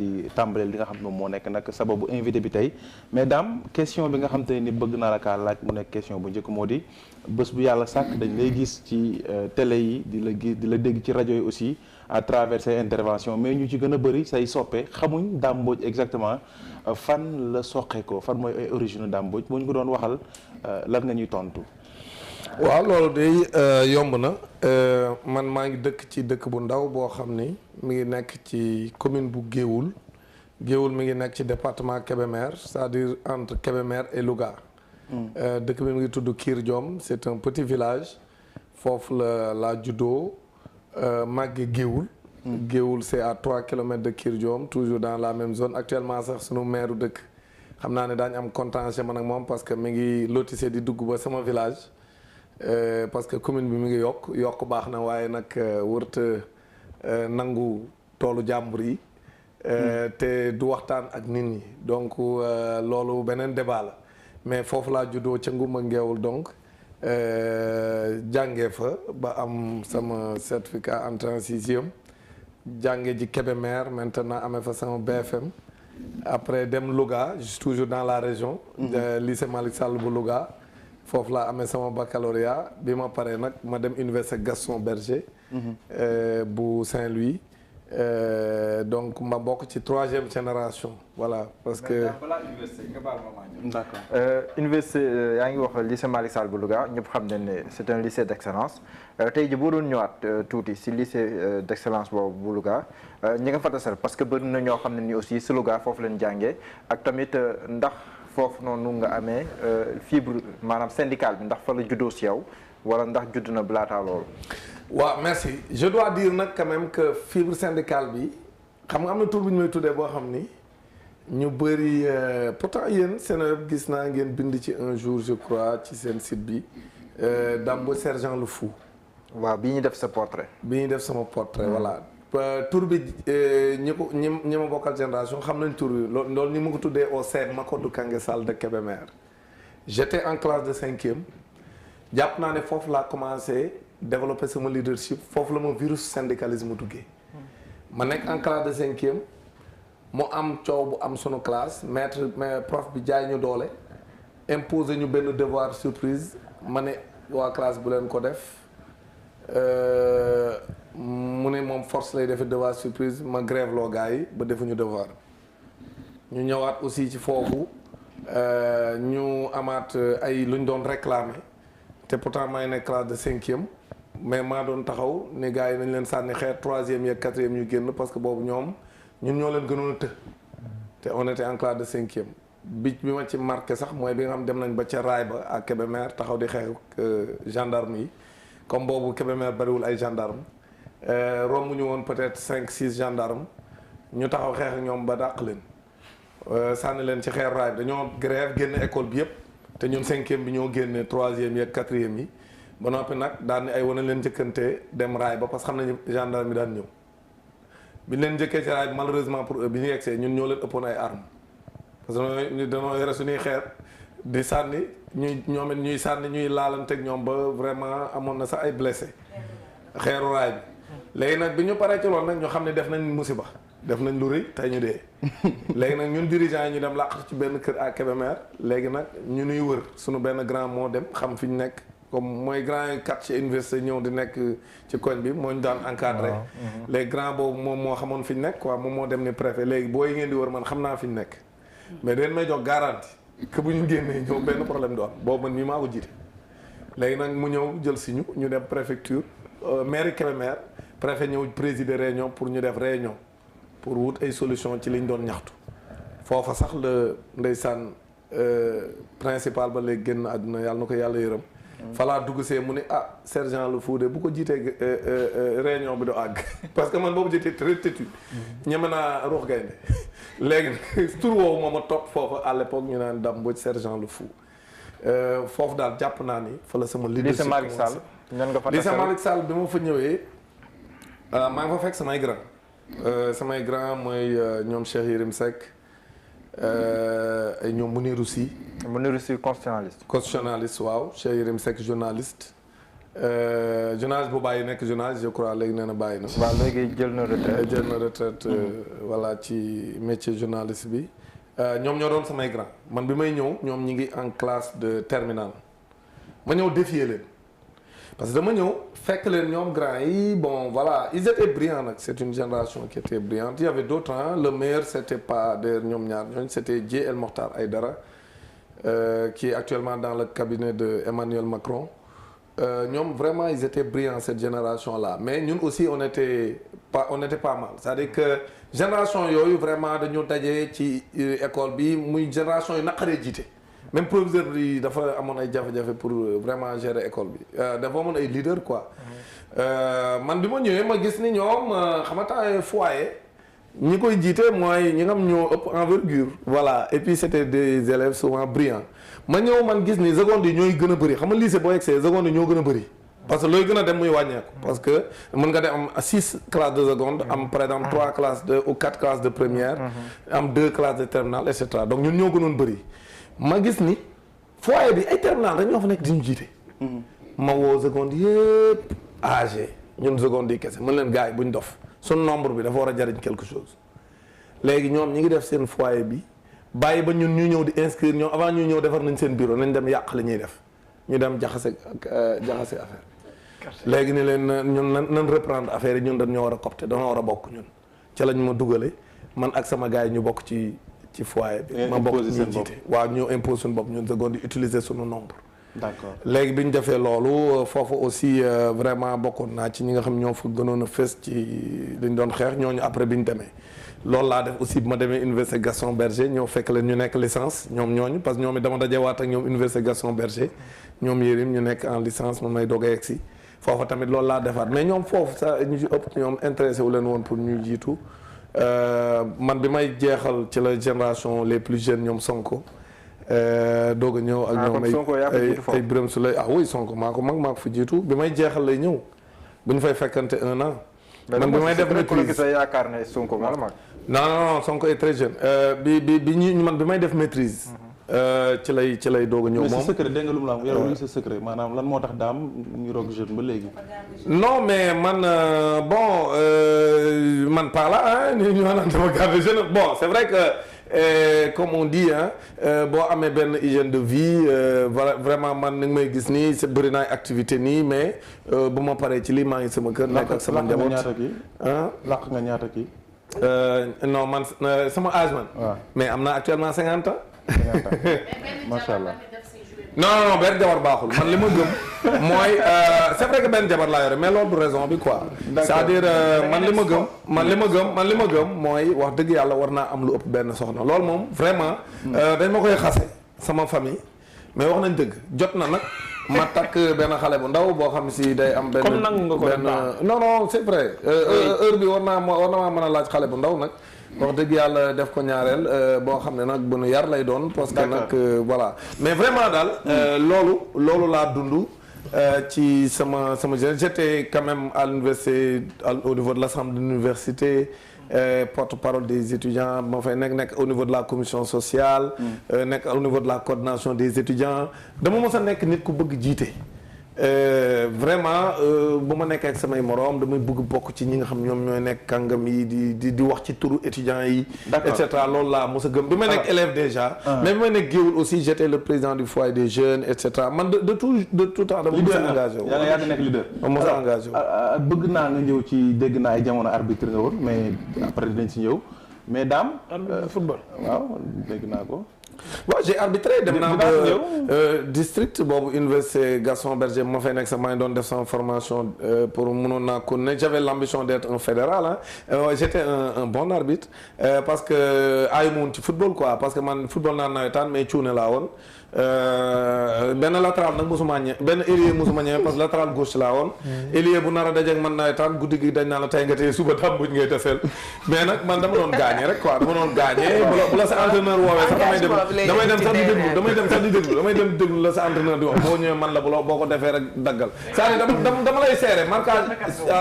di tàmbaleel li nga xam ne moom moo nekk nag sababu invité bi tey mais daam question bi nga xam te ni bëgg naa la kaa laaj mu nekk question bu njëkk moo di bés bu yàlla sàkk dañ lay gis ci télé yi di la gis di la dégg ci rajo yi aussi à travers say interventions mais ñu ci gën a bëri say soppe xamuñ Dame Mbodj exactement fan la soqee ko fan mooy ay origine Dame Mbodj boo ñu ko doon waxal lan nga ñuy tontu. waaw loolu day yomb na man maa ngi dëkk ci dëkk bu ndaw boo xam ni mi ngi nekk ci commune bu Géoul mi ngi nekk ci département Kébémer c'est-à-dire entre Kébémer et Louga. dëkk bi mi ngi tudd Kir Diom c'est un petit village foofu la juddoo màgge Géoul. Géoul c'est à 3 kilomètres de Kir Diom toujours dans la même zone actuellement sax sunu maire dëkk xam naa ne daañu am contentieux man ak moom parce que mi ngi lotissé di dugg ba sama village. Parce que commune bi mi ngi yokk baax na waaye nag wërta nangu toolu jàmbur yi te du waxtaan ak nit ñi donc loolu beneen débat la mais foofu laa juddoo ca Ngumba Ngeewul donc jàngee fa ba am sama certificat entrée en sixième jànge ji Kébémer maintenant amee fa sama BFM après dem Louga je suis toujours dans la région lycée Malick Sall bu Louga foofu laa amee sama baccalauréat bi ma paree nag ma dem université Gaston Berger bu Saint-Louis donc ma bokk ci 3e génération voilà parce que balaa université nga baal ma ñëw. D'accord. Université yaa ngi wax lycée Malick Sall bu Louga ñëpp xam nañ ne c'est un lycée d'excellence tey ji boo doon ñëwaat tuuti si lycée d'excellence boobu bu Louga ñi nga fa tasal parce que bëri na ñoo xam ne ni aussi si Louga foofu leen jàngee ak tamit ndax foofu noonu nga amee fibre maanaam syndicale bi ndax fa la juddoo si yow wala ndax judd na balaataa loolu. waaw merci je dois dire nag quand même que fibre syndicale bi xam nga am na tur bu ñu may tuddee boo xam ni ñu bëri pourtant yéen Seneweb gis naa ngeen bind ci un jour je crois ci seen site bi Dame Mbodj sergent le fou. waaw bi ñu def sa portrait. bi ñu def sama portrait voilà. tur bi ñi ma bokkal génération xam nañ tur bi loolu ni ma ko tuddee au CEM Makodou Kange Sall de Kébémer j'étais en classe de 5e jàpp naa ne foofu laa commencé développer sama leadership foofu la ma virus syndicalisme duggee ma nekk en classe de 5e mu am coow bu am sunu classe maître mais prof bi jaay ñu doole imposer ñu benn devoir surprise ma ne waa classe bu leen ko def mu ne moom force lay defee devoir surprise ma grève loo gars yi ba defuñu devoir ñu ñëwaat aussi ci foofu ñu amaat ay lu ñu doon réclamer te pourtant maa ngi nekk classe de 5e mais maa doon taxaw ne gars yi nañ leen sànni xeer 3e yeeg 4e ñu génn parce que boobu ñoom ñun ñoo leen gënoon a të te on était en classe de 5e bi ma ci marqué sax mooy bi nga xam dem nañ ba ca raay ba ak Kébémer taxaw di xeex gendarme yi comme boobu Kébémer bariwul ay gendarme romb ñu woon peut-être 5-6 gendarmes ñu taxaw xeex ak ñoom ba dàq leen sànni leen ci xeer raay bi dañoo grève génn école bi yëpp te ñun 5e bi ñoo génne 3e yeeg 4e yi ba noppi nag daan ni ay wane leen njëkkante dem raay ba parce que xam nañu gendarme yi daan ñëw bi leen njëkkee ci raay bi malheureusement pour eux bi ñu yegsee ñun ñoo leen ëppoon ay armes parce que dañoo yore suñuy xeer di sànni ñoom it ñuy sànni ñuy laalanteeg ñoom ba vraiment amoon na sax ay blessé xeeru raay bi léegi nag bi ñu paree ci loolu nag ñoo xam ne def nañ musiba def nañ lu rëy tey ñu dee léegi nag ñun dirigeants yi ñu dem làq ci benn kër à Kébémer léegi nag ñu nuy wër suñu benn grand moo dem xam fi ñu nekk comme mooy grand yi kat ci université ñëw di nekk ci koñ bi moo ñu daan encadré léegi grand boobu moom moo xamoon fi ñu nekk quoi moom moo dem ni préfet léegi boo yi ngeen di wër man xam naa fi ñu nekk mais dañ may jox garantie que bu ñu génnee ñëw benn problème du am boobu man mii maa ko jiite léegi nag mu ñëw jël si ñu dem préfecture mairie Kébémer préfet ñëw présider réunion pour ñu def réunion pour wut ay solution ci liñ doon ñaxtu foofa sax la ndeysaan principal ba léegi génn àdduna yàlla na ko yàlla yërëm falaa dugg see mu ne sergent le Fou de bu ko jiitee réunion bi du àgg parce que man boobu j'étais très têtu ñeme naa ruux gaynde léegi nag tur woowu moom a topp foofa à l'époque ñu naan Dame Mbodj sergent le Fou foofu daal jàpp naa ni fa la sama leadership lycée Malick Sall ñan nga fa lycée Malick Sall bi ma fa ñëwee maa ngi fa fekk samay grand mooy ñoom Cheikh Yérim Seck ay ñoom Mounirou Sy constitutionnaliste waaw Cheikh Yérim Seck journaliste journaliste bu bàyyi nekk journaliste je crois léegi nee na bàyyi na. waaw léegi jël na retraite voilà ci métier journaliste bi. ñoom ñoo doon samay grand man bi may ñëw ñoom ñi ngi en classe de terminale ma ñëw défier leen parce que dama ñëw fekk leen ñoom grand yi bon voilà ils étaient brillants nag c'est une génération qui était brillante il y avait d'autres le meilleur c'était pas de ñoom ñaar ñooñu c'était Dieye El Mokhtar Aïdara qui est actuellement dans le cabinet de Emmanuel Macron ñoom vraiment ils étaient brillants cette génération là mais ñun aussi on était pas mal c'est-à-dire que génération yooyu vraiment dañu daje ci école bi muy génération yu naqaree jiite même proviseur bi dafa amoon ay jafe-jafe pour vraiment gérer école bi dafa amoon ay leader quoi man bi ma ñëwee ma gis ni ñoom xamata foyer ñi koy jiite mooy ñi nga xam ñoo ëpp envergure voilà et puis c'était des élèves souvent brillants ma ñëw man gis ni seconde yi ñooy gën a bëri xam nga lycée boo yegsee seconde yi ñoo gën a bëri parce que looy gën a dem muy wàññeeku parce que mën nga dem am 6 classes de seconde am par exemple 3 classes de ou 4 classes de première am 2 classes de terminale et cetera donc ñun ñoo gënoon bëri ma gis ni foyer bi ay terminale rek ñoo fa nekk di ñu jiite ma woo seconde yëpp âgé ñun seconde yi kese mën leen gars yi buñ dof suñ nombre bi dafa war a jariñ quelque chose léegi ñoom ñi ngi def seen foyer bi bàyyi ba ñun ñu ñëw di inscrire ñoom avant ñu ñëw defar nañ seen bureau nañ dem yàq li ñuy def ñu dem jaxase affaire léegi ni leen ñun nan reprendre affaire yi ñun dañoo war a copter dañoo war a bokk ñun ca lañ ma dugale man ak sama gars yi ñu bokk ci foyer bi ma bokk ñu jiite waaw ñu impose suñu bopp ñun seconde di utiliser suñu nombre d'accord léegi bi ñu defee loolu foofu aussi vraiment bokkoon naa ci ñi nga xam ñoo fa gënoon a fës ci dañ doon xeex ñooñu après bi ñu demee loolu laa def aussi bi ma demee université Gaston Berger ñoo fekk leen ñu nekk licence ñoom ñooñu parce que ñoom it dama dajewaat ak ñoom université Gaston Berger ñoom Yérim ñu nekk en licence man may doog a yegg si foofu tamit loolu laa defaat mais ñoom foofu sax ñu ci ëpp ñoom intéressé wu leen woon pour ñu jiitu man bi may jeexal ci la génération les plus jeunes ñoom Sonko doog a ñëw ak ñoom ay Birame Souleye oui Sonko maa ko fa jiitu bi may jeexal lay ñëw bu ñu fay fekkante 1 an man bi may def maîtrise yaakaar ne Sonko moo la mag non Sonko est très jeune man bi may def maîtrise ci lay doog a ñëw moom mais sa secret dégg nga lu mu la am yoroo sa secret maanaam lan moo tax daam ñu roog jeune ba léegi non mais man man par là ñu naan dama garder jeune bon c'est vrai que comme on dit boo amee benn hygiène de vie vraiment man ni nga may gis nii c'est bëri naa activité nii mais bu ma paree ci lii maa ngi sama kër nekk ak sama njaboot laq nga ñaata kii non man sama âge man mais am naa actuellement 50 ans macha allah non benn jabar baaxul man li ma gëm mooy c'est vrai que benn jabar laa yore mais loolu du raison bi quoi c'est-à-dire man li ma gëm mooy wax dëgg yàlla war naa am lu ëpp benn soxna loolu moom vraiment dañ ma koy xase sama famille mais wax nañ dëgg jot na nag ma takk benn xale bu ndaw boo xam si day am benn comme nangu nga ko non c'est vrai heure bi war naa maa mën a laaj xale bu ndaw nag wax dëgg yàlla def ko ñaareel boo xam ne nag bu nu yar lay doon parce que nag voilà mais vraiment daal loolu laa dund ci sama jeune j'étais quand même à l'université au niveau de l'assemblée de l'université porte-parole des étudiants ma fay nekk au niveau de la commission sociale nekk au niveau de la coordination des étudiants dama mos a nekk nit ku bëgg jiite vraiment bu ma nekkee ak samay moroom damay bëgg bokk ci ñi nga xam ñoom ñooy nekk kàngam yi di wax ci turu étudiants yi et cetera loolu laa mos a gëm bi ma nekk élève déjà mais bi ma nekk géewul aussi j'étais le président du foyer des jeunes et cetera man de tout temps dama mos a engagé wu yaa ngi nekk leader mos a engagé wu bëgg naa nga ñëw ci dégg naa ay jamono arbitre nga woon mais après dinañ si ñëw mais daam football waaw dégg naa ko waaw j'ai arbitré dem naa ba district boobu université Gaston Berger ma fay nekk sax maa ngi doon def sama formation pour mënoon naa ko ne j'avais l'ambition d'être un fédéral j'étais un bon arbitre parce que aayu ma woon ci football quoi parce que man football naa nawetaan mais cuune laa woon benn latéral nag mosuma ñe benn ailier mosuma ñëwee parce que latéral gauche laa woon ailier bu nar a dajeeg man nawetaan guddi gi dañ naa la tey nga tey suba tam buñ ngay defeel mais nag man dama doon gagné rek quoi dama doon gagné bu la sa entraîneur woowee sax damay dem sax di déglu la sa entraîneur di wax boo ñëwee man la boo ko defee rek daggal c'est-à-dire dama lay serré marquage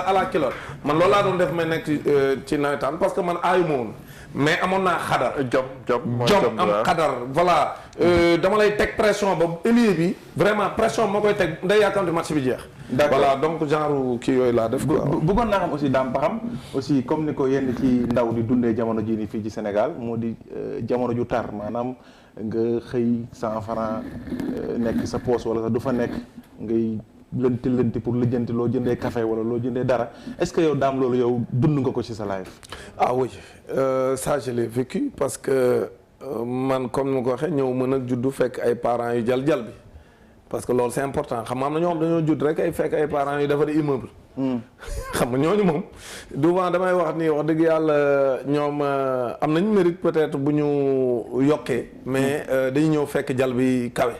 à la culotte man loolu laa doon def may nekk ci nawetaan parce que man aayu ma woon mais amoon naa xadar. jom am xadar voilà dama lay teg pression ba ailier bi vraiment pression moo koy teg day yàkkamti match bi jeex. voilà donc genre kii yooyu laa def. bëggoon naa xam aussi daam ba xam aussi comme ni ko yenn ci ndaw di dundee jamono jii nii fii ci Sénégal moo di jamono ju tar maanaam nga xëy 100 francs nekk sa poche wala sax du fa nekk ngay lënti pour lijjanti loo jëndee café wala loo jëndee dara est-ce que yow daam loolu yow dund nga ko ci sa life. ah oui ça je l'ai vécu parce que man comme ni ma ko waxee ñëw mën a juddu fekk ay parents yu jal bi parce que loolu c'est important xam nga am na ñoo xam dañoo judd rek ay fekk ay parents yu defar immeuble. xam nga ñooñu moom souvent damay wax ni wax dëgg yàlla ñoom am nañu mérite peut-être bu ñu yokkee mais dañuy ñëw fekk jal bi kawe.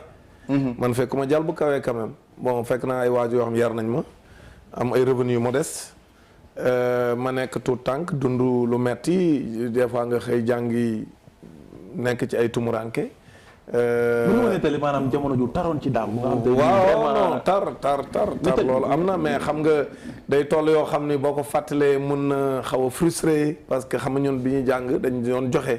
man fekkuma jal bu kawee quand même bon fekk naa ay waajur yoo xam yar nañ ma am ay revenus modestes ma nekk tout tànk dund lu metti des fois nga xëy jàngi nekk ci ay tumuranke bu ñu nettali maanaam jamono ju taroon ci daam. waaw non tar loolu am na mais xam nga day toll yoo xam ni boo ko fàttalee mun na xaw a frustré parce que xam nga ñun bi ñuy jàng dañ doon joxe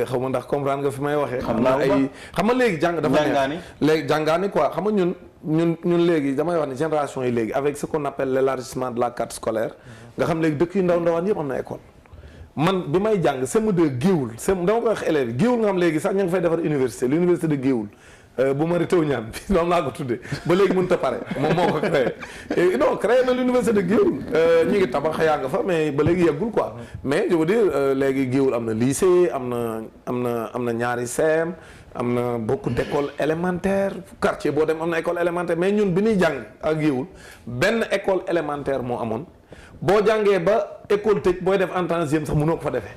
xaw ma ndax comprendre nga fi may waxee. xam naa ay xam nga léegi jàng dafa neex léegi jàngaani quoi xam nga ñun léegi damay wax ni génération yi léegi avec ce qu'on appelle l'élargissement de la carte scolaire nga xam léegi dëkk yu ndaw ndawaan yëpp am na école. man bi may jàng CM2 Géoul dama koy wax élèves Géoul nga xam léegi sax ñu ngi fay defar université l'université de Géoul bu Mary Teuw Niane bi noonu laa ko tuddee ba léegi mënut a pare moom moo ko créé non créé na l'université de Géoul ñi ngi tabax yaa nga fa mais ba léegi yeggul quoi mais je veux dire léegi Géoul am na lycée am na ñaari CEM am na beaucoup d'écoles élémentaires quartier boo dem am na école élémentaire mais ñun bi ñuy jàng ak Géoul benn école élémentaire moo amoon boo jàngee ba école tëj booy def entrée en sixième sax mënoo ko fa defee.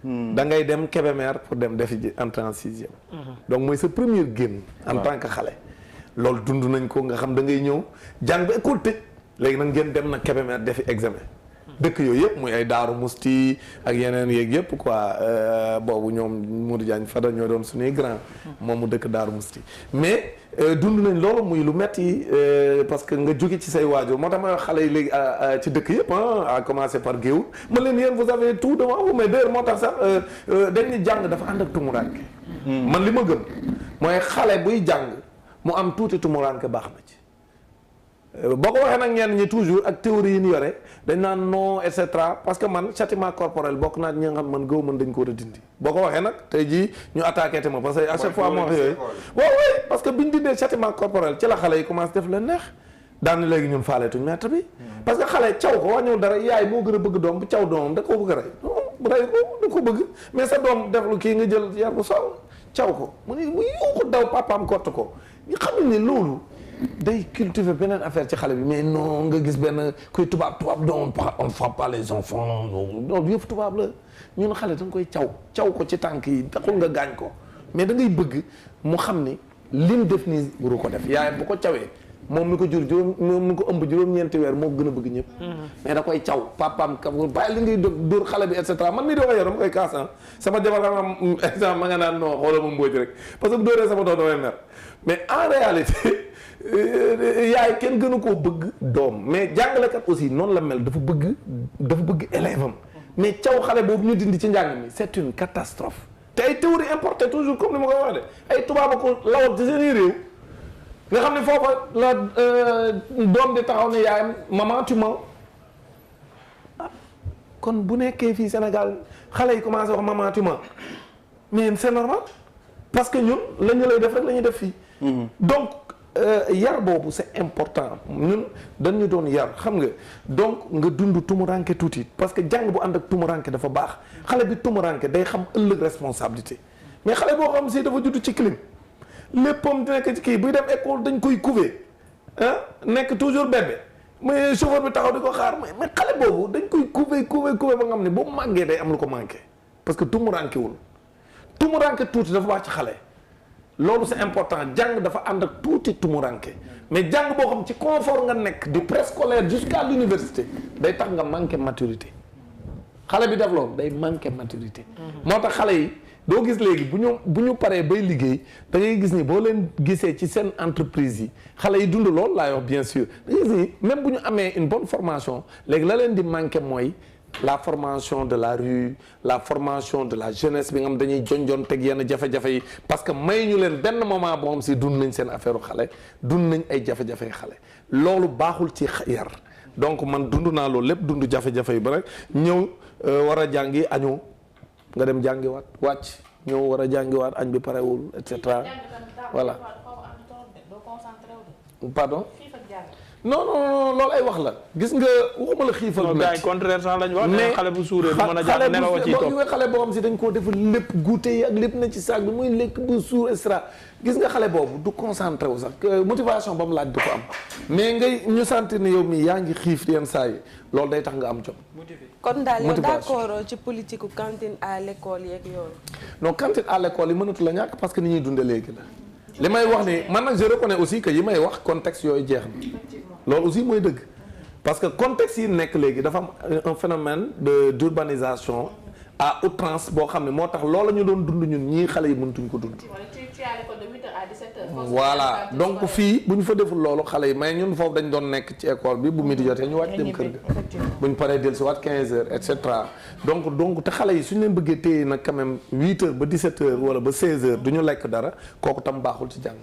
da ngay dem Kébémer pour dem defi ji entrée en sixième. donc mooy sa première génn. en tant que xale. loolu dund nañ ko nga xam da ngay ñëw jàng ba école tëj léegi nag ngeen dem na Kébémer defi examen. dëkk yooyu yëpp muy ay Daaru Musti ak yeneen yeeg yëpp quoi boobu ñoom Modou Diagne Fada ñoo doon suñuy grand moom mu dëkk Daaru Musti mais dund nañ loolu muy lu metti parce que nga jóge ci say waajur moo tax ma xale yi léegi ci dëkk yëpp à commencer par Géoul ma leen yéen vous avez tout devant vous mais d'ailleurs moo tax sax dañ ni jàng dafa ànd ak tumuranke man li ma gëm mooy xale buy jàng mu am tuuti tumuranke baax na ci boo ko waxee nag ñenn ñi toujours ak théorie yi ñu yore dañ naan non et cetera parce que man châtiment corporel bokk naa ñi nga xam man gëw man dañ ko war a dindi boo ko waxee nag tey jii ñu attaqué te ma parce que à chaque fois moo wax yooyu waaw oui parce que biñ dindee châtiment corporel ci la xale yi commencé def leen neex daan na léegi ñun faaleetuñ maître bi parce que xale caw ko wàññiwul dara yaay moo gën a bëgg doom bu caw doomam da koo bëgg a rey rey ko da ko bëgg mais sa doom def lu kii nga jël yar bu sol caw ko mu yuuxu daw papaam kott ko ñu xam ne loolu day cultiver beneen affaire ci xale bi mais non nga gis benn kuy tubaab doon on frappe pas les enfants non yëpp tubaab la ñun xale da nga koy caw ko ci tànk yi taxul nga gaañ ko mais da ngay bëgg mu xam ni lim def nii waru ko def yaayam bu ko cawee moom mi ko jur mi ko ëmb juróom-ñeenti weer moo gën a bëgg ñëpp mais da koy caw papaam ka bàyyi li ngay dóor xale bi et cetera man mii di wax yow dama koy kaas sama jabar xam exemple ma nga naan non xoolal ma mbóoj rek parce que bu dóoree sama doom damay mer mais en réalité yaay kenn gënu koo bëgg doom mais jàngalekat aussi noonu la mel dafa bëgg élève am mais caw xale boobu ñu dindi ci njàng mi c'est une catastrophe te ay théorie importée toujours comme ni ma koy wax de ay tubaab ko lawal ci seen réew nga xam ne foofa la doom di taxaw ne yaayam maman tu mens kon bu nekkee fii Sénégal xale yi commencé wax maman tu mens mais c'est normal parce que ñun la ñu lay def rek la ñuy def fii donc yar boobu c'est important ñun dañu doon yar xam nga donc nga dund tumuranke tuuti parce que jàng bu ànd ak tumuranke dafa baax xale bi tumuranke day xam ëllëg responsabilité mais xale boo xam si dafa judd ci clim léppam di nekk ci kii buy dem école dañ koy couver nekk toujours bébé mais chauffeur bi taxaw di ko xaar mais xale boobu dañ koy couver ba nga xam ne boobu màggee day am lu ko manqué parce que tumuranke tuuti dafa baax ci xale loolu c'est important jàng dafa ànd ak tuuti tumuranke mais jàng boo xam ci confort nga nekk du préscolaire jusqu'à l'université day tax nga manqué maturité xale bi def loolu day manqué maturité moo tax xale yi doo gis léegi bu ñu paree bay liggéey da ngay gis ni boo leen gisee ci seen entreprise yi xale yi dund loolu laay wax bien sûr da ngay gis ni même bu ñu amee une bonne formation léegi la leen di manqué mooy la formation de la rue la formation de la jeunesse bi nga xam dañuy jonjoon teg yenn jafe-jafe yi parce que may ñu leen benn moment boo xam si dund nañ seen affaire xale dund nañ ay jafe-jafe xale loolu baaxul ci yar donc man dund naa loolu lépp dund jafe-jafe yi ba rek ñëw war a jàngi añu nga dem jàngiwaat wàcc ñëw war a jàngiwaat añ bi parewul et cetera voilà pardon non loolu ay wax la gis nga waxuma la xiifal non gars yi contraire sax lañ wax mais xale bu suuree du mën a jàng nelaw ci topp xale boo xam si dañ koo defal lépp goûter yi ak lépp na ci saag bi muy lekk bu suur extra gis nga xale boobu du concentré wu sax motivation ba mu laaj du ko am mais ngay ñu sentir ne yow mi yaa ngi xiif yenn saa yi loolu day tax nga am jom kon daal yow d'accord ci politique u cantine à l'école yeeg yooyu non cantine à l'école yi mënatu la ñàkk parce que ni ñuy dunde léegi la li may wax ni man nag je reconnais aussi que yi may wax contexte yooyu jeex na loolu aussi mooy dëgg parce que contexte yi nekk léegi dafa am un phénomène d'urbanisation à outrance boo xam ne moo tax loola ñu doon dund ñun ñii xale yi mëntuñ ko dund. voilà donc fii bu ñu fa deful loolu xale yi mais ñun foofu dañ doon nekk ci école bi bu midi jotee ñu wàcc dem kër ga bu ñu paree dellu si waat 15 heures et cetera donc te xale yi suñu leen bëggee téye nag quand même 8 heures ba 17 heures wala ba 16 heures du ñu lekk dara kooku tam baaxul ci jàng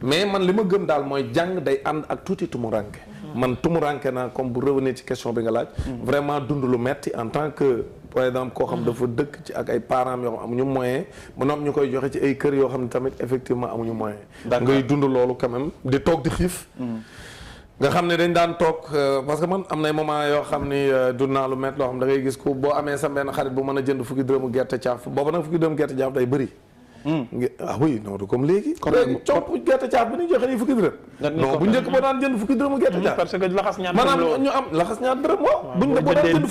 mais man li ma gëm daal mooy jàng day ànd ak tuuti tumuranke man tumuranke naa comme bu revenir ci question bi nga laaj vraiment dund lu metti en tant que par exemple koo xam dafa dëkk ci ak ay parents yoo xam amuñu moyen ba noom ñu koy joxe ci ay kër yoo xam ne tamit effectivement amuñu moyen ngay dund loolu quand même di toog di xiif nga xam ne dañ daan toog parce que man am nay moment yoo xam ni dund naa lu métti loo xam da ngay gis ko boo amee sa benn xarit bu mën a jënd fukki dërëmu gerte caaf booba nag fukki dërëmu gerte caaf day bëri ah oui non du comme léegi copp gerte caaf bi ñu joxe nii fukki dërëm non bu njëkk boo daan jënd fukki dërëmu gerte caaf parce que laxas ñaar maanaam ñu am laxas ñaar dërëm waaw buñ ne boo daan jënd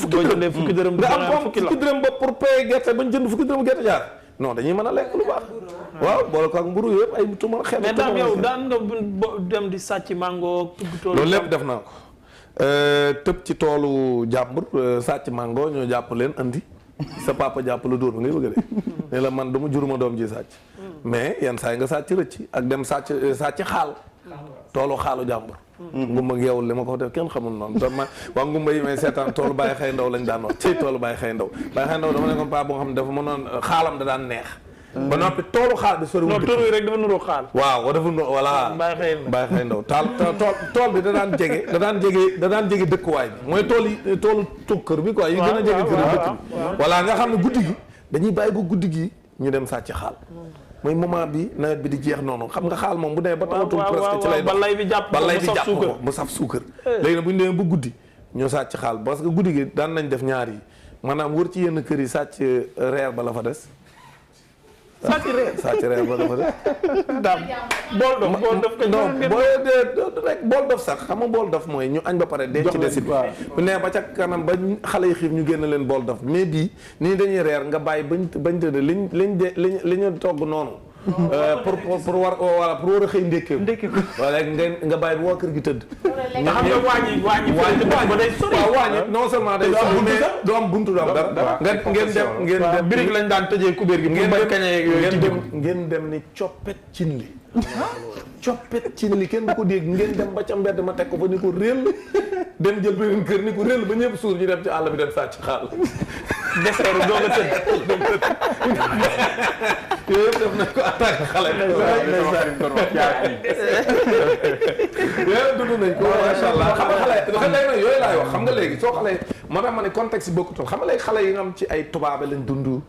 fukki dërëm nga am comme fukki dërëm ba pour payer gerte bañ jënd fukki dërëmu gerte caaf non dañuy mën a lekk lu baax waaw boole ko ak mburu yëpp ay tu mën a xeeb mais daam yow daan nga dem di sàcc mango loolu lépp def naa ko tëb ci toolu jàmbur sàcc mango ñoo jàpp leen andi sa papa jàpp la dóor ba ngay bëgg de ne la man dama juruma doom ji sàcc mais yenn saa yi nga sàcc rëcc ak dem sàcc xaal toolu xaalu jàmbur ngumba ngeewul li ma ko def kenn xamul noonu te ma waa ngumba yi may seetaan toolu bàyyi xëy ndaw lañ daan wax ci toolu bàyyi xëy ndaw dama nekkoon paa boo xam ne dafa mënoon xaalam da daan neex ba noppi toolu xaal bi soriwul non tur yi rek dafa nuroo xaal waaw dafa voilà bàyyi xëy ndaw tool bi da daan jege dëkkuwaay bi mooy toolu tukkër bi quoi yi gën a jege kër dëkk bi voilà nga xam ne guddi gi dañuy bàyyi ba guddi gi ñu dem sàcc xaal mooy moment bi nawet bi di jeex noonu xam nga xaal moom bu demee ba tawatul presque ci lay balay bi jàpp ko mu saf suukar léegi nag bu ñu demee ba guddi ñu sàcc xaal parce que guddi gi daan nañ def ñaar yi maanaam wër ci yenn kër yi sàcc reer ba la fa des sàcc reer ba la fa des daam bool dof ko non bool dof sax xam nga bool dof mooy ñu añ ba pare denc ci desit bu nee ba ca kanam ba xale yi xiif ñu génn leen bool dof mais bii nii dañuy reer nga bàyyi bañ tëdd li ñu togg noonu pour war a xëy ndékkee ko wala nga bàyyi bu waa kër gi tëdd nga xam nga waañi ba day sori waaw waañi non seulement day sori mais du am buntu du am dara ngeen dem birig lañ daan tëjee kubéer gi pour bañ kañe ngeen dem ni coppet cin li coppet cin li kenn du ko dégg ngeen dem ba ca mbedd ma teg ko fa ni ko réel dem jël beneen kër ni ko réel ba ñëpp suur ñu dem ci àll bi dem sàcc xaal deseeru doog a tëdd yooyu yëpp def nañ ko attaque xale yooyu dund nañ ko macha allah xam nga xale nag yooyu laay wax xam nga léegi soo xale moo tax ma ne contexte yi bokkutoon xam nga léegi xale yi nga am ci ay tubaabe lañ dund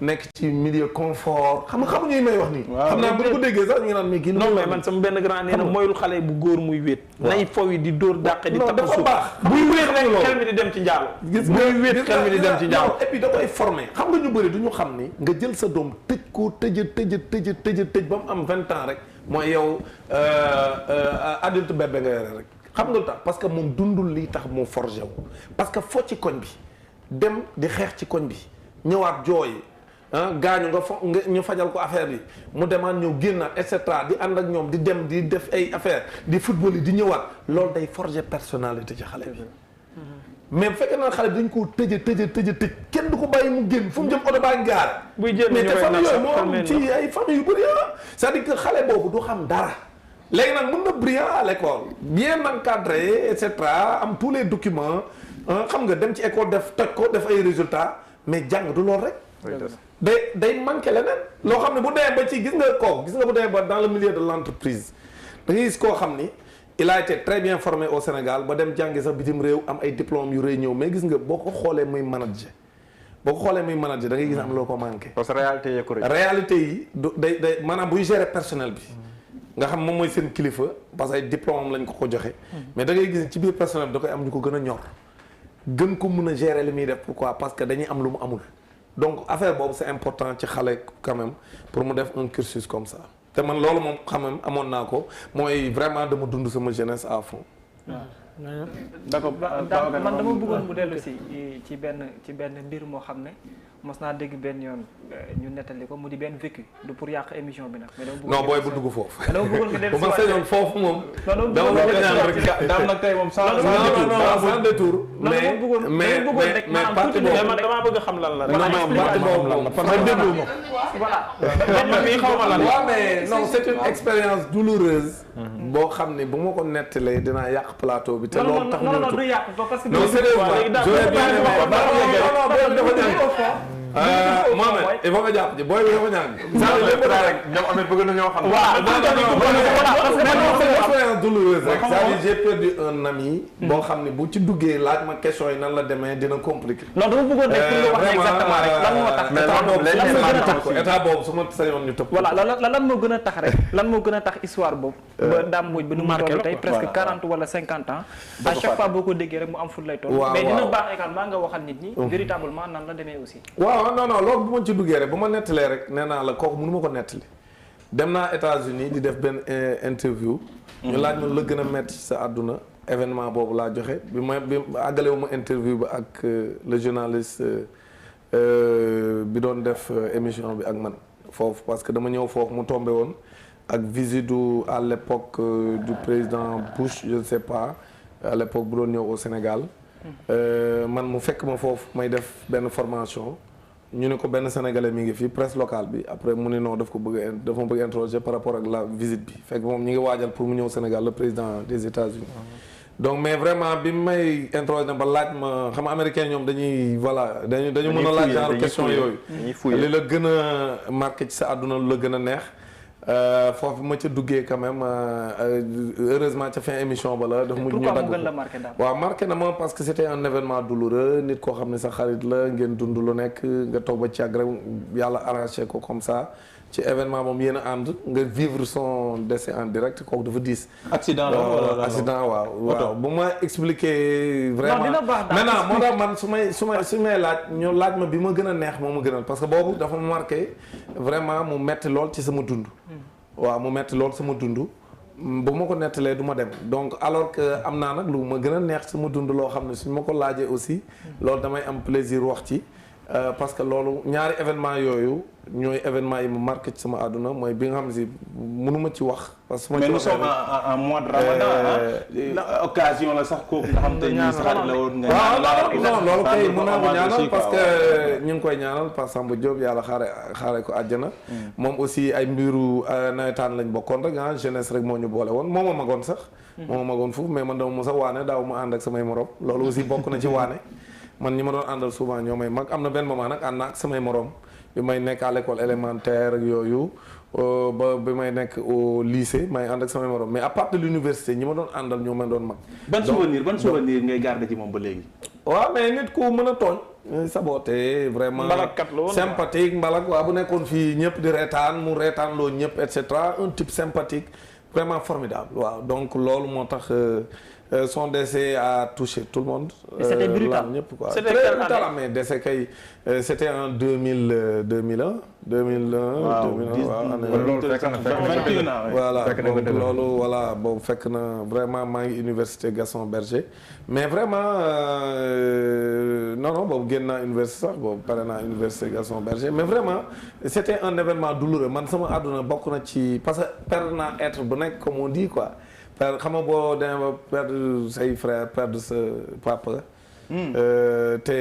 nekk ci milieu confort xam nga xamuñu yi may wax nii xam naa bu ñu ko déggee sax ñu ngi naan mais kii non mais man sama benn grand nee na moyul xale bu góor muy wéet nay fow yi di dóor dàqe di tapp suuf buy wéet rek xel mi di dem ci njaalo buy wéet xel mi di dem ci njaalo et puis da koy formé xam nga ñu bëri du ñu xam ni nga jël sa doom tëj ko tëj ba mu am 20 ans rek mooy yow adulte bébé nga yore rek xam nga lu tax parce que moom dundul lii tax mu forgé wu parce que foo ci koñ bi dem di xeex ci koñ bi ñëwaat jooy gaañu nga ñu fajal ko affaire bi mu demaan ñëw génnaat et cetera di ànd ak ñoom di dem di def ay affaire di football yi di ñëwaat loolu day forger personnalité ci xale bi mais bu fekkee naa xale bi dañ koo tëj kenn du ko bàyyi mu génn fu mu jëm oto baa ngi gaare buy génn mais te famille yooyu moo am ci ay famille yu bëri c'est-à-dire que xale boobu du xam dara léegi nag mën na brillant à l'école bien encadré et cetera am tous les documents xam nga dem ci école def toj ko def ay résultats mais jàng du lool rek. day manqué leneen loo xam ne bu demee ba ci gis nga bu demee ba dans le milieu de l'entreprise da ngay gis koo xam ni il a été très bien formé au Sénégal ba dem jàngi sax bitim réew am ay diplômes yu rëy ñëw mais gis nga boo ko xoolee muy manager da ngay gis am loo ko manqué. parce que réalité yi ko réalité yi day maanaam buy gérer personnel bi. nga xam moom mooy seen kilifa parce que ay diplôme lañ ko joxe. mais da ngay gis ci biir personnel bi da koy am ñu ko gën a ñor. gën ko mun a gérer li muy def pourquoi parce que dañuy am lu mu amul. donc affaire boobu c'est important ci xale quand même pour mu def un cursus comme ça te man loolu moom quand même amoon naa ko mooy vraiment dama dund sama jeunesse à fond. d'accord man dama bëggoon mu dellu si ci benn mbir moo xam ne mos naa dégg benn yoon ñu nettali ko mu di benn vécu du pour yàq émission bi nag. non booy bu dugg foofu. dama bëggoon nga dellu si bu ma sañoon foofu moom. dama bëggoon nga dellu si rek daam nag tey moom sans détour. mais parti boobu damaa bëgg a xam lan la. parti boobu parce que déglu ma. voilà. xaw ma lan waaw mais non c'est une expérience douloureuse. boo xam ne bu ma ko nettalee dinaa yàq plateau bi. te loolu tax non du yàq parce que. non Mohamed il faut nga jàpp ci booy bi dafa ñaan. rek ñoom amee bëgg na ñoo xam. expérience douloureuse rek. c'est-à-dire j'ai perdu un ami. boo xam ne bu ci duggee laaj ma question yi nan la demee dina compliqué. non dama bëggoon rek pour nga wax exactement rek lan moo tax. état boobu su ma sañoon ñu tëb. voilà lan moo gën a tax rek lan moo gën a tax histoire boobu. ba Dame Mbodj ba nu mu toll tey presque 40 wala 50 ans. à chaque fois boo ko déggee rek mu am ful lay toll. mais dina baax également nga waxal nit ñi. véritablement nan la demee aussi. waaw non loolu bu ma ci duggee rek bu ma nettalee rek nee naa la kooku mënu ma ko nettali dem naa États-Unis di def benn interview. ñu laaj ma la gën a metti ci sa àdduna événement boobu laa joxe bi àggale wu ma interview bi ak le journaliste bi doon def émission bi ak man foofu parce que dama ñëw foofu mu tombé woon ak visite à l'époque du président Bush je ne sais pas à l'époque bu doon ñëw au Sénégal. man mu fekk ma foofu may def benn formation ñu ne ko benn sénégalais mi ngi fii presse locale bi après mu ne non daf ma bëgg interroger par rapport ak la visite bi fekk moom ñi ngi waajal pour mu ñëw Sénégal le président des États-Unis donc mais vraiment bi may interroger ba laaj ma xam nga américain ñoom dañuy voilà dañu mën a laaj genre question yooyu li la gën a marqué ci sa àdduna lu la gën a neex foofu ma ca duggee quand même heureusement ca fin émission ba la. daf mujj ñu dagg waaw marqué na ma parce que c'était un événement douloureux nit koo xam ne sa xarit la ngeen dund lu nekk nga toog ba ci àgg rek yàlla arraché ko comme ça ci événement moom yéen a ànd nga vivre son décès en direct kooku dafa diis. accident la accident waaw bu ma expliquer vraiment maintenant moo tax man su may laaj ñu laaj ma bi ma gën a neex moo ma gënal parce que boobu dafa marqué vraiment mu metti lool ci sama dund. waaw mu metti lool sama dund bu ma ko nettalee du ma dem donc alors que am naa nag lu ma gën a neex sama dund loo xam ne suñ ma ko laajee aussi loolu damay am plaisir wax ci parce que loolu ñaari événement yooyu ñooy événement yi ma marqué ci sama àdduna mooy bi nga xam ne si mënuma ci wax parce que mais nous sommes en mois de Ramadan occasion la sax kooku nga xam te ni sax la woon nga non loolu kay mën naa ko ñaanal parce que ñu ngi koy ñaanal parce que Samba Diop yàlla xaare ko àjjana moom aussi ay mbiru nawetaan lañ bokkoon rek jeunesse rek moo ñu boole woon moo ma magoon sax moo ma magoon foofu mais man dama mos a waane daaw ma ànd ak samay morom loolu aussi bokk na ci waane man ñi ma doon àndal souvent ñoo may mag am na benn moment nag ànd naa ak samay morom bi may nekk à l'école élémentaire ak yooyu ba bi may nekk au lycée may ànd ak samay morom mais à part de l'université ñi ma doon àndal ñoo ma doon mag. ban souvenir ngay garder ci moom ba léegi. waaw mais nit ku mën a tooñ. saboté vraiment mbalakkat la woon sympathique mbalak waaw bu nekkoon fii ñëpp di reetaan mu reetaan loo ñëpp et cetera un type sympathique vraiment formidable waaw donc loolu moo tax. Son décès a touché tout le monde. C'était brutal. C'était très brutal mais décès kay c'était en 2001. waaw voilà donc loolu voilà boobu fekk na vraiment maa ngi université Gaston Berger mais vraiment non boobu génn naa université sax boobu pare naa université Gaston Berger mais vraiment c'était un événement douloureux man sama àdduna bokk na ci parce que perdre naa être bu nekk comme on dit quoi. xam nga boo demee ba perdre say frère perdre sa papa. te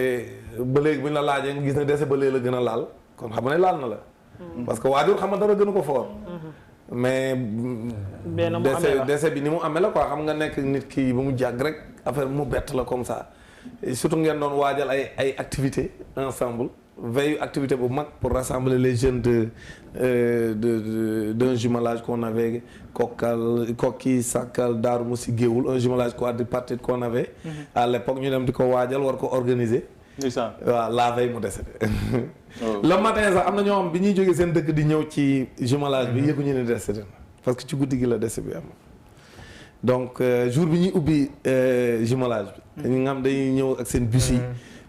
ba léegi bu ñu la laajee nga gis ne dese ba léegi la gën a laal kon xam nga ne laal na la. parce que waajur xam nga dara gënu ko foor. mais. dese bi ni mu amee la quoi xam nga nekk nit ki ba mu jàgg rek affaire mu bett la comme ça. surtout ngeen doon waajal ay activités ensemble veille activité bu mag pour rassembler les jeunes d'un jumelage qu'on avait Koki Sakal Darou Moussi Géoul un jumelage quadripartite qu'on avait à l'époque ñu dem di ko waajal war ko organiser waaw la veille mu décédé le matin sax am na ñoo xam bi ñuy jógee seen dëkk di ñëw ci jumelage bi yëguñu ne décédé na parce que ci guddi gi la décès bi am donc jour bi ñuy ubbi jumelage bi ñu nga xam dañuy ñëw ak seen bus yi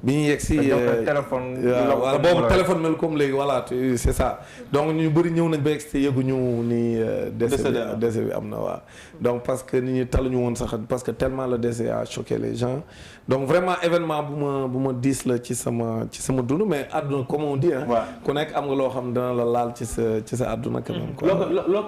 bi ñu yegg si téléphone waaw boobu téléphone mel comme léegi voilà c'est ça donc ñu bëri ñëw nañ ba yegg si yëguñu ni décès bi am na waaw donc parce que nit ñi taluñu woon sax parce que tellement le décès a choqué les gens donc vraiment événement bu ma diis la ci sama dund mais àdduna comme on dit ku nekk am nga loo xam dina la laal ci sa àdduna quand même quoi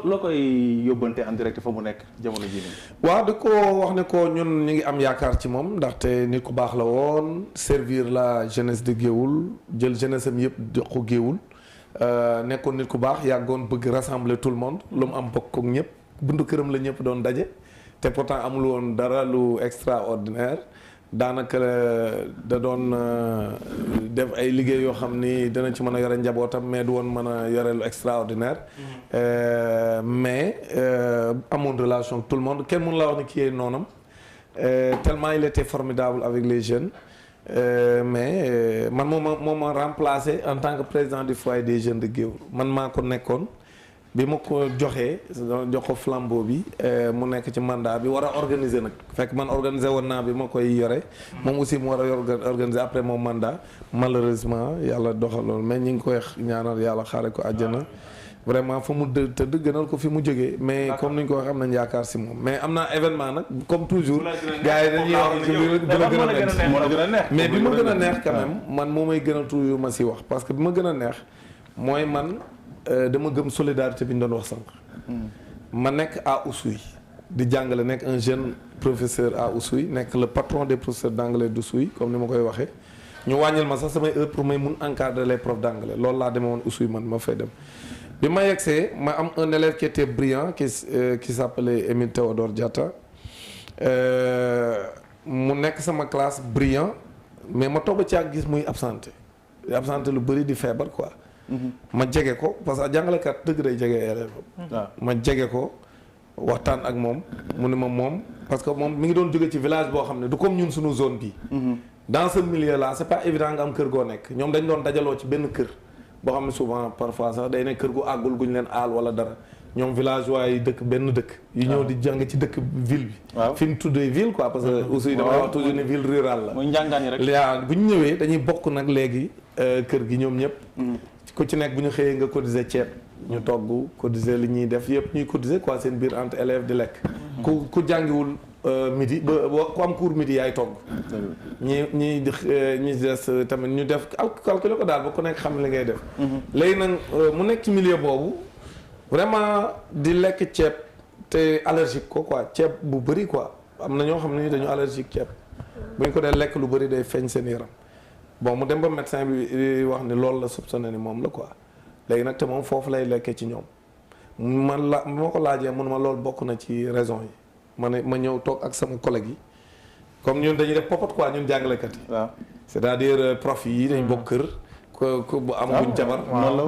loo koy yóbbante en direct fa mu nekk jamono ji nii waaw da ko wax ne ko ñun ñu ngi am yaakaar ci moom ndaxte nit ku baax la woon servir la jeunesse de Géoul jël jeunesse am yëpp jox ko Géoul nekkoon nit ku baax yàggoon bëgg rassembler tout le monde lu mu am bokk ak ñëpp buntu këram la ñëpp doon daje te pourtant amul woon dara lu extraordinaire daanaka da doon def ay liggéey yoo xam ni dana ci mën a yore njabootam mais du woon mën a yore lu extraordinaire mais amoon relation ak tout le monde kenn mënu la wax ni kii noonam tellement il était formidable avec les jeunes mais man moo ma remplacé en tant que président du foyer des jeunes de Géoul man maa ko nekkoon bi ma ko joxee jox ko flambeau bi mu nekk ci mandat bi war a organiser nag fekk man organiser woon naa bi ma koy yore moom aussi mu war a organiser après mon mandat malheureusement yàlla doxal loolu mais ñi ngi koy ñaanal yàlla xaare ko àjjana vraiment fa mu tëdd gënal ko fi mu jógee mais comme ni ñu ko waxee am nañ yaakaar si moom mais am naa événement nag comme toujours gars yi dañuy wax ci bi la gën a neex mais bi ma gën a neex quand même man moo may gënal toujours ma si wax parce que bi ma gën a neex mooy man dama gëm solidarité bi ñu doon wax sànq ma nekk à Oussouye di jàngale nekk un jeune professeur à Oussouye nekk le patron des professeurs d'anglais d'Oussouye comme ni ma koy waxee ñu wàññil ma sax samay heure pour may mun encadrer les profs d'anglais loolu laa demee woon Oussouye man ma fay dem bi ma yegsee ma am un élève qui était brillant qui s'appelait Émile Théodore Diatta mu nekk sama classe brillant mais ma toog ci ak gis muy absenté lu bëri di feebar quoi ma jege ko parce que jàngalekat dëgg day jege élève ma jege ko waxtaan ak moom mu ne ma moom parce que moom mi ngi doon jóge ci village boo xam ne du comme ñun suñu zone bi dans ce milieu là c'est pas évident nga am kër goo nekk ñoom dañ doon dajaloo ci benn kër boo xam ne souvent parfois sax day nekk kër gu àggul guñ leen aal wala dara ñoom villageois yi dëkk benn dëkk yu ñëw di jàng ci dëkk ville bi fi ñu tuddee ville quoi parce que aussi damay wax toujours ne ville rurale la mooy njàngaan yi rek yaa bu ñu ñëwee dañuy bokk nag léegi kër gi ñoom ñëpp ku ci nekk bu ñu xëyee nga cotiser ceeb ñu togg cotiser li ñuy def yëpp ñuy cotiser quoi seen biir entre élèves di lekk ku jàngiwul midi ba ku am cours midi yaay togg ñi des tamit ñu def calculer ko daal ba ku nekk xam li ngay def léegi nag mu nekk ci milieu boobu vraiment di lekk ceeb te allergique ko quoi ceeb bu bëri quoi am na ñoo xam ne dañu allergique ceeb bu ñu ko dee lekk lu bëri day feeñ seen yaram bon mu dem ba médecin bi wax ni loolu la soupçonné ni moom la quoi léegi nag te moom foofu lay lekkee ci ñoom moo ko laajee mun ma loolu bokk na ci raison yi ma ñëw toog ak sama collègue yi comme ñun dañuy def popot quoi ñun jàngalekat yi waaw c'est-à-dire prof yi dañ bokk kër ku bu am buñ jabar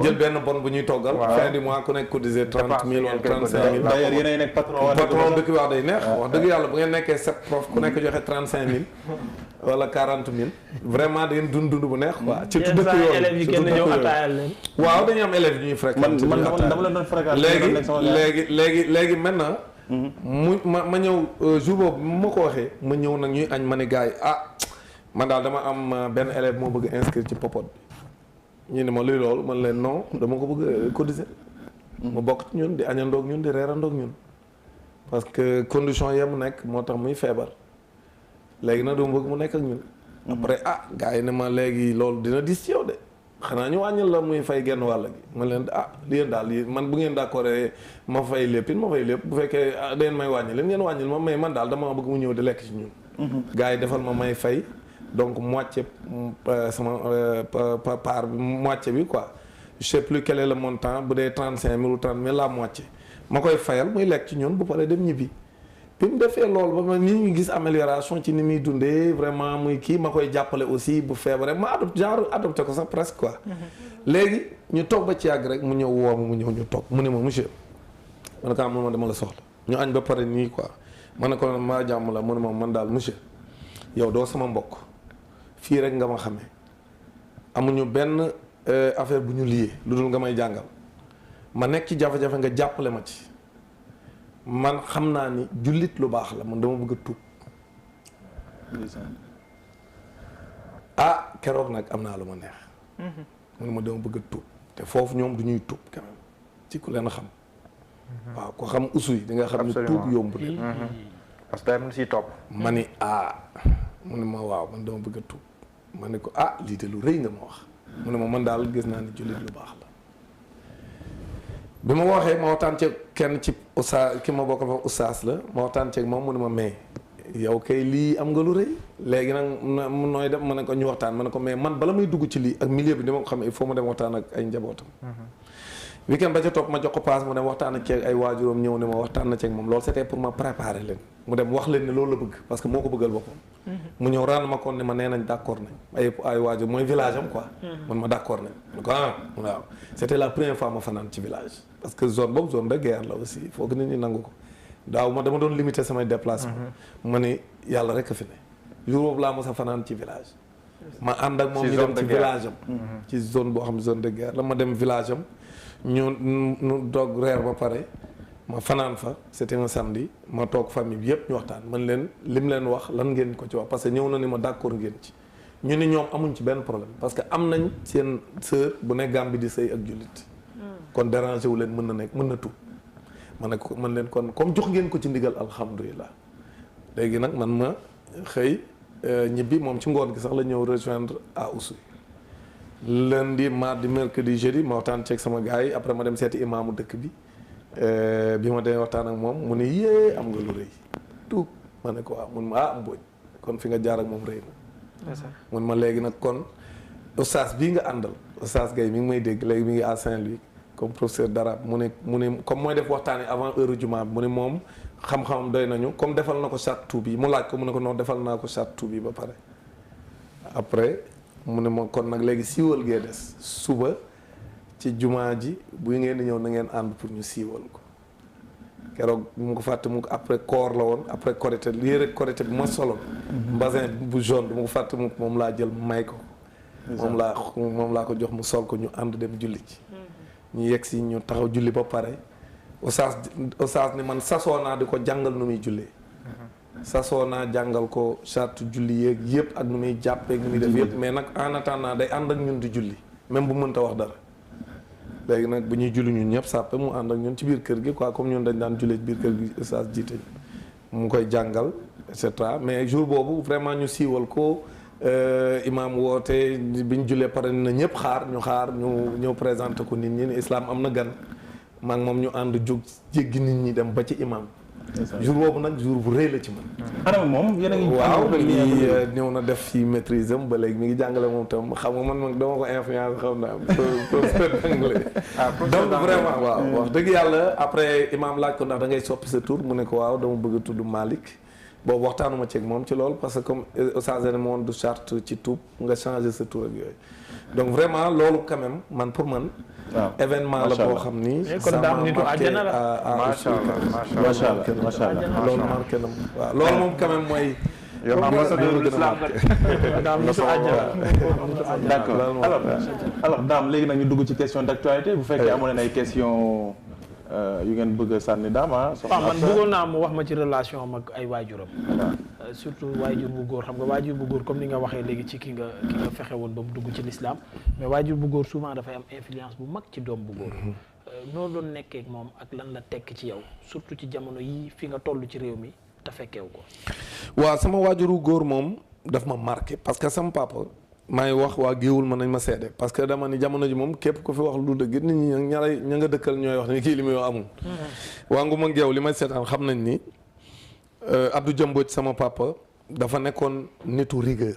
jël benn bon bu ñuy toggal fin du mois ku nekk cotiser 30 000 wala 35 000 d'ailleurs yéenay nekk patron dëkk bi wax day neex wax dëgg yàlla bu ngeen nekkee 7 prof ku nekk joxe 35 000 wala 40 000 vraiment da ngeen dund bu neex quoi ci dëkk yooyu waaw dañuy am élèves yu ñuy fréquenter man dama la doon fréquenter léegi maintenant ma ñëw jour boobu ma ko waxee ma ñëw nag ñuy añ ma ne gars yi man daal dama am benn élève moo bëgg inscrire ci popot bi ñu ne ma luy loolu man leen non dama ko bëgg cotiser mu bokk ci ñun di añandoog ñun di reerandoog ñun parce que condition yi mu nekk moo tax muy feebar léegi nag dama bëgg mu nekk ak ñun après gars yi ne ma léegi loolu dina dis ci yow de xanaa ñu wàññil la muy fay genn wàll gi ma leen yéen daal man bu ngeen d'accord ma fay lépp it ma fay lépp bu fekkee dangeen may wàññil leen ngeen wàññil ma mais man daal dama bëgg mu ñëw di lekk ci ñun gars yi defal ma may fay donc moitié sama part bi moitié bi quoi je sais plus quel est le montant bu dee 35 000 ou 30 000 la moitié ma koy fayal muy lekk ci ñun bu paree dem ñibbi bi mu defee loolu ba ma nit ñi gis amélioration ci ni muy dundee vraiment muy kii ma koy jàppale aussi bu feebaree ma adopté ko sax presque quoi. léegi ñu toog ba ci yàgg rek mu ñëw woo ma mu ñëw ñu toog mu ne ma monsieur ma ne ko am ma dama la soxla ñu añ ba pare nii quoi ma ne ko maa jàmm la mu ne ma man daal monsieur yow doo sama mbokk fii rek nga ma xamee amuñu benn affaire bu ñu liyee lu dul nga may jàngal ma nekk ci jafe-jafe nga jàppale ma ci man xam naa ni jullit lu baax la man dama bëgg a tuub keroog nag am naa lu ma neex mu ne ma dama bëgg a tuub te foofu ñoom du ñuy tuub quand même ci ku leen xam waaw ko xam usuy di nga xam ne tuub yombul parce que am na si topp ma ni mu ne ma waaw man dama bëgg a tuub ma ne ko lii de lu rëy nga ma wax mu ne ma man daal gis naa ni jullit lu baax la bi ma waxee ma waxtaan ceeg kenn ci oustaz ki ma bokkal fa oustaz la ma waxtaan ceeg moom mu ne ma mais yow kay lii am nga lu rëy léegi nag mu nooy def ma ne ko ñu waxtaan ma ne ko mais man bala may dugg ci lii ak milieu bi dama ko xam il faut ma dem waxtaan ak ay njabootam weekend ba ca topp ma jox ko paas mu dem waxtaan ak ay waajuram ñëw ne ma waxtaan na ceeg moom loolu c'était pour ma préparer leen mu dem wax leen ne loolu la bëgg parce que moo ko bëggal boppam mu ñëw rendre ma compte ne ma nee nañ d'accord nañ ay waajur mooy village am quoi man ma d'accord nañ ma ne ko waaw c'était la première fois ma fanaan ci village parce que zone boobu zone de guerre la aussi il faut que nit ñi nangu ko daaw ma dama doon limiter samay déplacement ma ne yàlla rek a fi ne jour boobu laa mos a fanaan ci village ma ànd ak moom ñu dem ci village am ci zone boo xam zone de guerre la ma dem village am ñu doog reer ba pare ma fanaan fa c'était un samedi ma toog famille bi yëpp ñu waxtaan man leen lim leen wax lan ngeen ko ci wax parce que ñëw na ni ma d'accord ngeen ci ñu ni ñoom amuñ ci benn problème parce que am nañ seen sœur bu ne Gambie di sëy ak jullit kon dérangé wu leen mën na nekk mën na tuub ma ne ko man leen kon comme jox ngeen ko ci ndigal alhamdulilah léegi nag man ma xëy ñibbi moom ci ngoon gi sax la ñëw rejoindre à Oussouye lundi mardi mercredi jeudi ma waxtaan ceeg sama gars yi après ma dem seeti imaamu dëkk bi bi ma demee waxtaan ak moom mu ne yée am nga lu rëy tuub ma ne ko waaw mun ma Mbodj kon fi nga jaar ak moom rëy na mun ma léegi nag kon oustaz bii nga àndal oustaz Gaye mi ngi may dégg léegi mi ngi à Saint-Louis comme professeur d'arabe mu ne comme mooy def waxtaan yi avant heure jumaa bi mu ne moom xam-xamam doy nañu comme defal na ko charte tuub yi mu laaj ko mu ne ko non defal naa ko charte tuub yi ba pare après mu ne ma kon nag léegi siiwal gee des suba ci jumaa ji bu ngeen di ñëw na ngeen ànd pour ñu siiwal ko keroog mu ko fàtte mu ko après koor la woon après korité yére korité bi ma soloon mbasin bu jaune bi mu ko fàtte mu moom laa jël may ko moom laa ko jox mu sol ko ñu ànd dem julli ci ñu yegg si ñu taxaw julli ba pare oustaz ni man sasoo naa di ko jàngal nu muy jullee sasoo naa jàngal ko charte julli yeeg yëpp ak nu muy jàppeeg nu muy def yëpp mais nag en attendant day ànd ak ñun di julli même bu mënta wax dara léegi nag bu ñuy julli ñun ñëpp sàppe mu ànd ak ñun ci biir kër gi quoi comme ñun dañ daan jullee ci biir kër gi oustaz jiite mu koy jàngal et cetera mais jour boobu vraiment ñu siiwal ko imaam woote bi ñu jullee pare na ñëpp xaar ñu ñëw présenté ko nit ñi ne islam am na gan maa ngi moom ñu ànd jóg jéggi nit ñi dem ba ci imaam jour boobu nag jour bu rëy la ci man anam moom yéen a ngi waaw ñëw na def ci maîtrise am ba léegi mi ngi jàngale moom tam xam nga man dama ko influence xam naa professeur d'anglais donc vraiment waaw wax dëgg yàlla après imaam laaj ko ndax da ngay soppi sa tur mu ne ko waaw dama bëgg a tudd Malick boobu waxtaanuma ceeg moom ci loolu parce que comme Oustaz ne moom du charte ci tuub nga changer sa tur ak yooyu donc vraiment loolu quand même man pour man événement la boo xam ni kon daam nitu àjjana la macha allah macha allah loolu marqué na waaw loolu moom quand même mooy yow ambassadeur de l'islam daam nitu àjjana d'accord alors daam léegi nag ñu dugg ci question d'actualité bu fekkee amoon nañ ay question yu ngeen bëgg a sànni daama waaw man bëggoon naa mu wax ma ci relation am ak ay waajuram surtout waajur bu góor xam nga waajur bu góor comme ni nga waxee léegi ci ki nga fexe woon ba mu dugg ci l'islam mais waajur bu góor souvent dafay am influence bu mag ci doom bu góor noo doon nekkee ak moom ak lan la tekk ci yow surtout ci jamono yi fi nga toll ci réew mi te fekkeewu ko waaw sama waajuru góor moom daf ma marqué parce que sama papa maa ngi wax waa géewul mën nañ ma seede parce que dama ni jamono ji moom képp ku fi wax lu dëgg nit ñi ña nga dëkkal ñooy wax ni kii li muy wax amul waa ngu ma geew li may seetaan xam nañ ni Abdou Jamboj sama papa dafa nekkoon nitu rigueur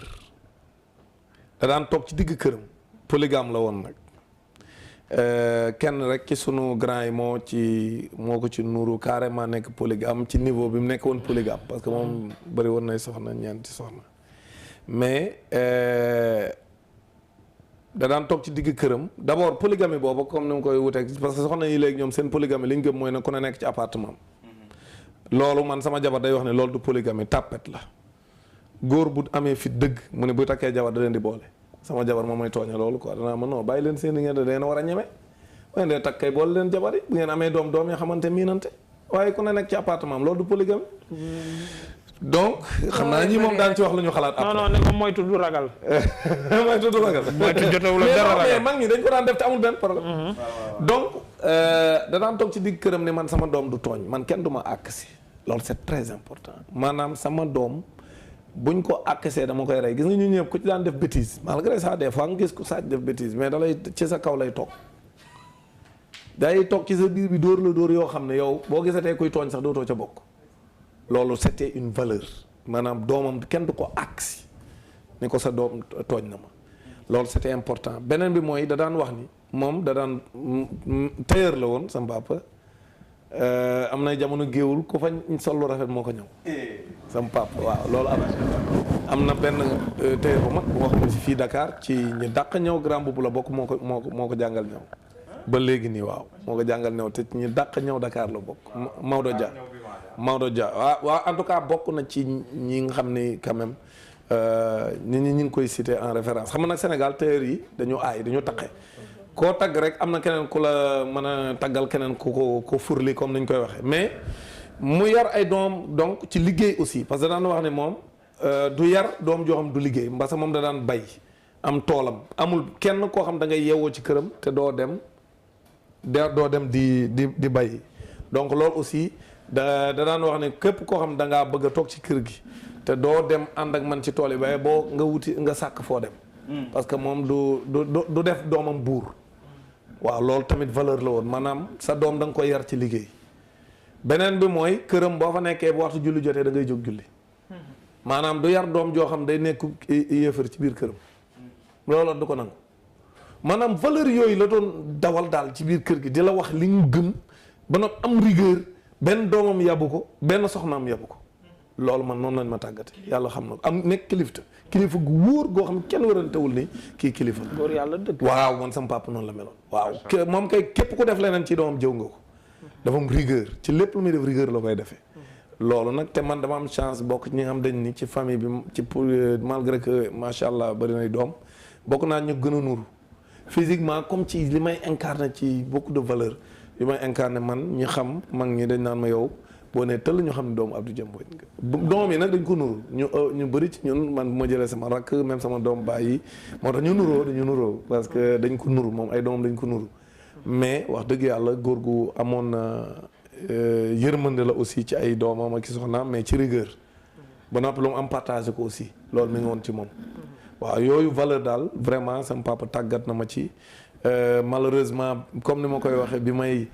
da daan toog ci digg këram polygame la woon nag kenn rek ci sunu grand yi moo ko ci nuru carrément nekk polygame ci niveau bi mu nekk woon polygame parce que moom bëri woon nay soxna ñeenti soxna mais da daan toog ci digg këram d'abord polygamie boobu comme ni mu koy wuteeg parce que soxna yi léegi ñoom seen polygamie li ñu gëm mooy ne ku ne nekk ci appartement loolu man sama jabar day wax ne loolu du polygamie tàppet la góor bu amee fit dëgg mu ne bu takkee jabar da leen di boole sama jabar moom mooy tooña loolu quoi danaa ma non bàyyi leen seen i ngeen da leen war a ñeme bu ngeen dee takk kay boole leen jabar yi bu ngeen amee doom yoo xamante miinante waaye ku ne nekk ci appartement am loolu du polygamie donc xam naa ñi moom daan ci wax lu ñu xalaat après non ne ko moytu du ragal moytu du ragal moytu jotewul ak dara ragal mais mag ñi dañ ko daan def te amul benn problème donc da daan toog ci digg këram ne man sama doom du tooñ man kenn du ma àkk si loolu c'est très important maanaam sama doom buñ ko àkkasee dama koy rey gis nga ñu ñëpp ku ci daan def bêtise malgré ça des fois nga gis ko sàcc def bêtise mais da lay ci sa kaw lay toog day toog ci sa biir bi dóor la dóor yoo xam ne yow boo gisatee kuy tooñ sax dootoo ca bokk loolu c'était une valeur maanaam doomam kenn du ko àksi ni ko sa doom tooñ na ma loolu c'était important beneen bi mooy da daan wax ni moom da daan tailleur la woon sama papa am na jamono géewul ku fa sol lu rafet moo ko ñëw sama papa waaw loolu am na benn tailleur bu mag bu nga xam ne si fii Dakar ci ñu dàq ñëw grand boubou la bokk moo ko jàngal ñëw ba léegi nii waaw moo ko jàngal ñëw te ñu dàq ñëw Dakar la bokk Maodo Dia waaw en tout cas bokk na ci ñi nga xam ne quand même nit ñi ngi koy citer en référence xam nga nag Sénégal tailleur yi dañu taqe koo tagg rek am na keneen ku la mën a taggal keneen ku ko furli comme ni ñu koy waxee mais mu yar ay doom donc ci liggéey aussi parce que daan wax ne moom du yar doom joo xam du liggéey parce que moom da daan bay am toolam amul kenn koo xam da ngay yeewoo ci këram te doo dem di bay donc loolu aussi da daan wax ne képp koo xam da ngaa bëgg a toog ci kër gi te doo dem ànd ak man ci tool yi waaye boo nga wuti nga sàkk foo dem parce que moom du def doomam buur waaw loolu tamit valeur la woon maanaam sa doom da nga koy yar ci liggéey beneen bi mooy këram boo fa nekkee bu waxtu julli jotee da ngay jóg julli maanaam du yar doom joo xam day nekk yéefar ci biir këram loolu du ko nangu maanaam valeur yooyu la doon dawal daal ci biir kër gi di la wax li mu gëm ba nag am rigueur benn doomam yabu ko benn soxnaam yabu ko loolu man noonu lañ ma tàggate yàlla xam na ko am nekk kilifa gu wóor goo xam kenn warantewul ni kii kilifa la. góor yàlla dëgg. waaw man sama papa noonu la meloon. waaw moom kay képp ku def leneen ci doomam jëw nga ko. dafa am rigueur ci lépp lu muy def rigueur la koy defee. loolu nag te man dama am chance bokk ñi nga xam dañ ni ci famille bi ci malgré que macha allah bari nay doom bokk naa ñu gën a nuru physiquement comme ci li may incarné ci beaucoup de valeur li may incarné man ñi xam mag ñi dañ naan ma yow. boo nee tëll ñu xam ne doomu Abdou Dia Mbodj doom yi nag dañ ko nuru ñu bëri ci ñun man bu ma jëlee sama rakk même sama doom bàyyi moo tax dañu nuroo parce que dañ ko nuru moom ay doomam dañ ko nuru mais wax dëgg yàlla góor gu amoon na yërmande la aussi ci ay doomam ak soxnaam mais ci rigueur ba noppi lu mu am partagé ko aussi loolu mi ngi woon ci moom waaw yooyu valeur daal vraiment sama papa tàggat na ma ci malheureusement comme ni ma koy waxee bi may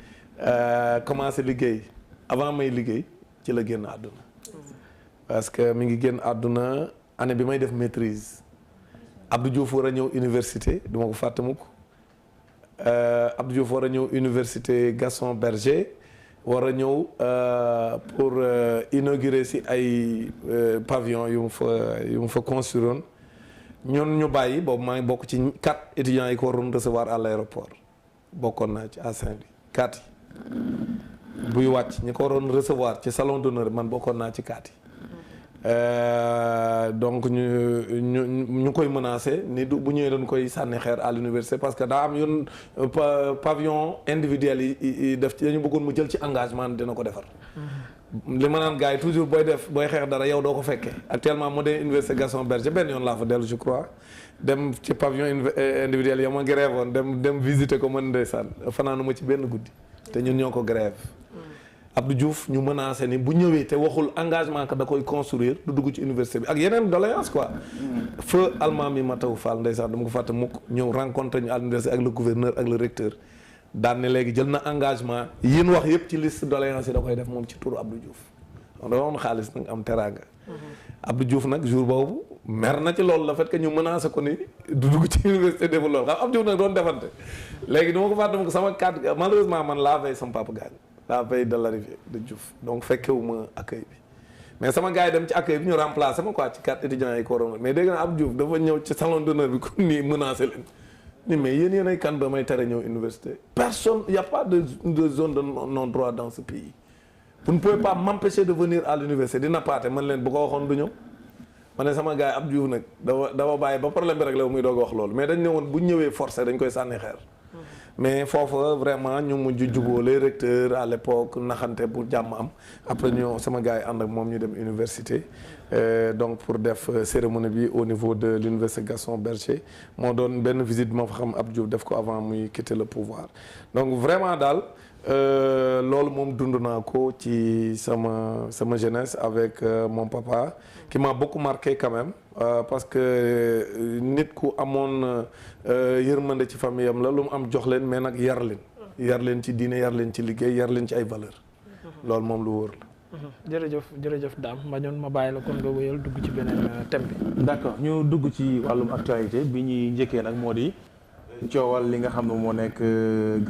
commencé liggéey avant may liggéey ci la génn àdduna parce que mi ngi génn àdduna année bi may def maîtrise Abdou Diouf war a ñëw université duma ko fàtte mukk Abdou Diouf war a ñëw université Gaston Berger war a ñëw pour inaugurer si ay pavillon yu mu fa construire ñun ñu bàyyi boobu maa ngi bokk ci 4 étudiants yi ko waroon recevoir à l'aéroport bokkoon naa ci à Saint-Louis 4 yi buy wàcc ñi ko waroon recevoir ci salon d'honneur man bokkoon naa ci 4 yi donc ñu koy menacé ni bu ñëwee dañ koy sànni xeer à l'université parce que daa am yoon pavillon individuel yi def ci dañu bëggoon mu jël ci engagement dina ko defar li ma naan gars yi toujours booy xeex dara yow doo ko fekkee actuellement moo dee université Gaston Berger benn yoon laa fa dellu je crois dem ci pavillon individuel ya ma grève woon dem visiter ko man ndeysaan fanaanu ma ci benn guddi te ñun ñoo ko grève Abdou Diouf ñu menacé ni bu ñëwee te waxul engagement que da koy construire du dugg ci université bi ak yeneen doléance quoi feu allemand mi Mataw Fall ndeysaan dama ko fàtte mukk ñëw rencontré ñu à l'université ak le gouverneur ak le recteur daan ne léegi jël na engagement yéen wax yëpp ci liste doléance yi da koy def moom ci turu Abdou Diouf da woon xaalis nag am teraanga Abdou Diouf nag jour boobu mer na ci loolu le fait que ñu menacé ko ni du dugg ci université defu loolu xam Abdou Diouf nag doon defante léegi dama ko fàttali ko sama carte malheureusement man la veille sama papa gaañ la veille de l'arrivée de Diouf donc fekkewuma accueil bi mais sama gars yi dem ci accueil bi ñu remplacé ma quoi ci carte étudiants yi ko waroon mais dégg naa Abdou Diouf dafa ñëw ci salon d'honneur bi comme nii menacé leen ni mais yéen ay kan ba may tere ñëw université personne y a pas de zone de non droit dans ce pays vous ne pouvez pas m'empêcher de venir à l'université dina paate man leen bu ko waxoon du ñëw ma ne sama gars yi Abdou Diouf nag dafa bàyyi ba problème bi rek la muy doog wax loolu mais dañ ne woon bu ñëwee forcé dañ koy sànni xeer mais foofu vraiment ñu mujj juboo les recteurs à l'époque naxante pour jàmm am après ñu sama gars yi ànd ak moom ñu dem université donc pour def cérémonie bi au niveau de l'université Gaston Berger moo doon benn visite bi ma fa xam Abdou Diouf def ko avant muy quitter le pouvoir donc vraiment daal loolu moom dund naa ko ci sama jeunesse avec mon papa qui m'a beaucoup marqué quand même parce que nit ku amoon yërmande ci famille am la lu mu am jox leen mais nag yar leen ci diine yar leen ci liggéey yar leen ci ay valeurs loolu moom lu wóor la. jërëjëf Dame ma ñoon ma bàyyi la kon nga wéyal dugg ci beneen thème bi. d'accord ñu dugg ci wàllum actualité bi ñuy njëkkee nag moo di coowal li nga xam ne moo nekk grande